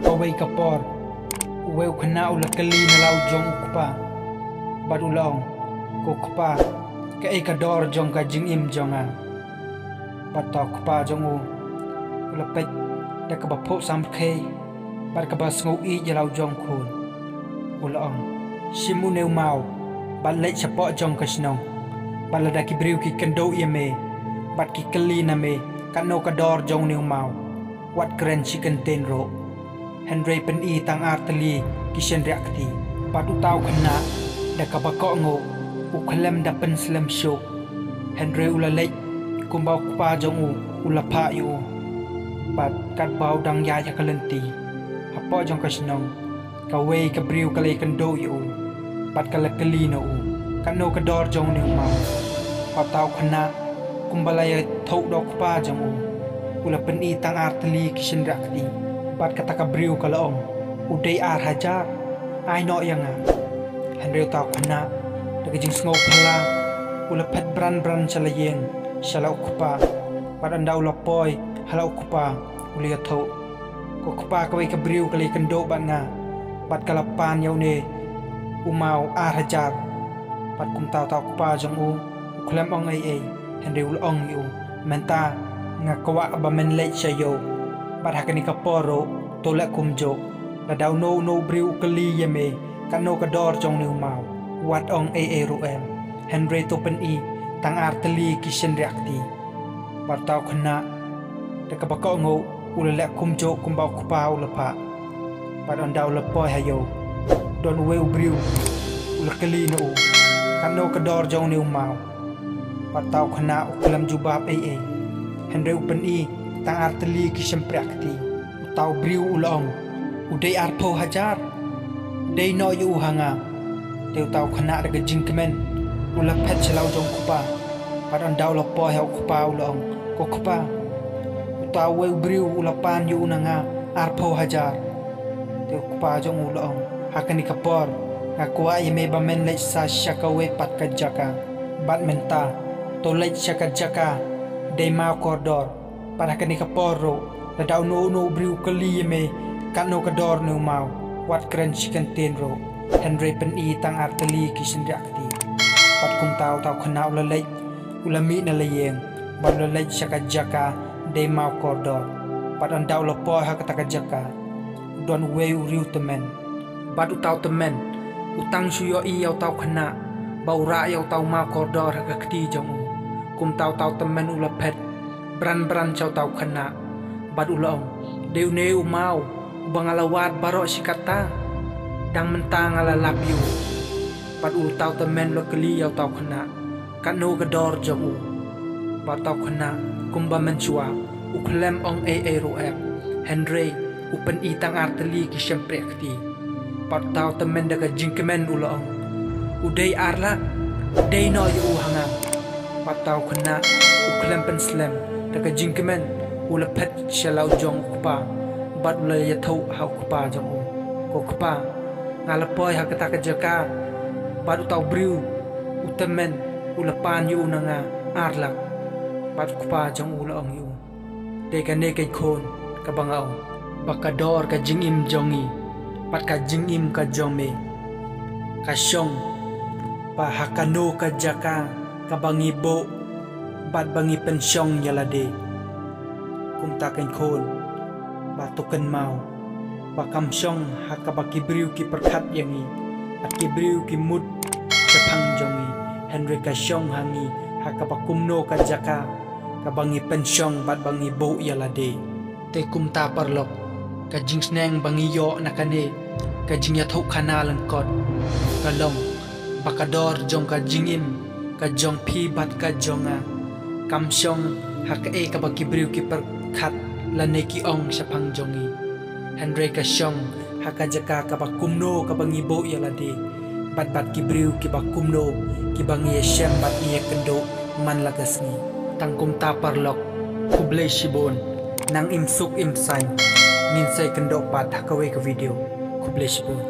Hakaway kapor uweu khana ulakali na lau jong ukpa bad ulong ko kpa ka ekador jong ka jing im jonga bad ta kpa jong u ulapet da ka bapho sam khe bad ka bas ngau I jalau jong khun ulong simu neu mau bad lech chapo jong ka snong bad la da ki briu ki kendo yeme bad ki kali na me kano kador jong neu mau wat kren chicken ten ro Henry pen I tang arteli kishen reakti padu tau khana da ka bako ngo ukhlem da pen slem show Henry ulalek kumbau pa jong u ulapha yu pat kat bau dang ya ya kalenti hapo jong kasnong ka we ka briu ka le kan do yu pat ka lakali no u kano ka dor jong ni ma pa tau khana kumbalaya thau dok pa jong u ulapen I tang arteli kishen reakti Bat kata kabriu kalau udai ar hajar ai no yang Henry tau kena daging sngau pala ula pet bran chalayeng shalau kupa bat andau lapoi halau kupa ulia thau ko kupa kawai kabriu kali kendo bat nga bat kalapan yau ne umau ar hajar bat kum tau kupa jong u klem ong ai Henry ul ong yu menta nga kawa ba men lech sayo Bat hakani kaporo tolak kumjo la daw no briu kali yeme kano kador jong ni mau wat ong ruem Henry to pen I tang arteli kishen reakti bartau khana de ka bako ngo ulala kumjo kumbau kupau lapa bat on daw lapoi hayo don we briu ulakali no kano kador jong ni mau bartau khana uklam jubab Henry pen I tang arteli kisem prakti utau briu ulong udai arpo hajar dei no yu hanga teu tau khana daga jingkemen ula pet chalau jong kupa padan daw la po hau kupa ulong ko kupa utau we briu ula pan yu nanga arpo hajar teu kupa jong ulong hakani kapor ngakwa yeme bamen lech sa shakawe pat kajaka badmenta to lech shakajaka dei ma kordor para kani kaporo la daw no briu kali me kano kador no mau wat kren chicken ten ro Henry pen I tang arteli kishen reakti pat kum tau khana ula lech ulami na layeng bad la lech shakajaka de mau kordor pat an daw la po ha katakajaka don we riu temen bad utau temen utang suyo I yau tau khana baura yau tau mau kordor ha kakti jong kum tau temen ula pet Bran chau tau khana bad ulong deu ne umau bangalawat baro sikata dang mentang ala lapiu bad ul tau temen lo keli yau tau khana kano gador jong u bad tau khana kumba menchua uklem ong ruem Henry upen I tang arteli ki shemprekti bad tau temen daga jingkemen ulong udai arla dei no yu hanga bad tau khana uklem pen slem daga jingkemen ula pet shalau jong kupa bad ula ya thau hau kupa jong ko kupa ngalapoi ha kata kajaka bad utau briu utamen ula pan yu nanga arlak bad kupa jong ula ong yu de ka ne kai khon ka bangau bakador ka jingim jongi pat ka jingim ka jome ka shong pa hakano ka jaka ka bangibo bad bangi pensyong yalade kum taken khon batukan mau bakam syong hakabaki briu ki perkhat yangi at ki briu ki mud chapang jongi Henry ka syong hangi hakabakumno ka jaka ka bangi pensyong bad bangi bo yalade te kum ta parlok ka jingsneng bangi yo nakane ka jingya thau khana langkot kalong bakador jong ka jingim ka jong phi bat ka jonga kamsyong hak ka bagi briu ki perkhat la neki ong sapang jongi Henry ka syong haka jaka ka bakumno ka bangi bo yalade bat ki briu ki bakumno ki bangi shem bat ni kendo man lagasni tangkum ta parlok kublay shibon nang imsuk imsay minsay kendo pat hakawe ka video kublay shibon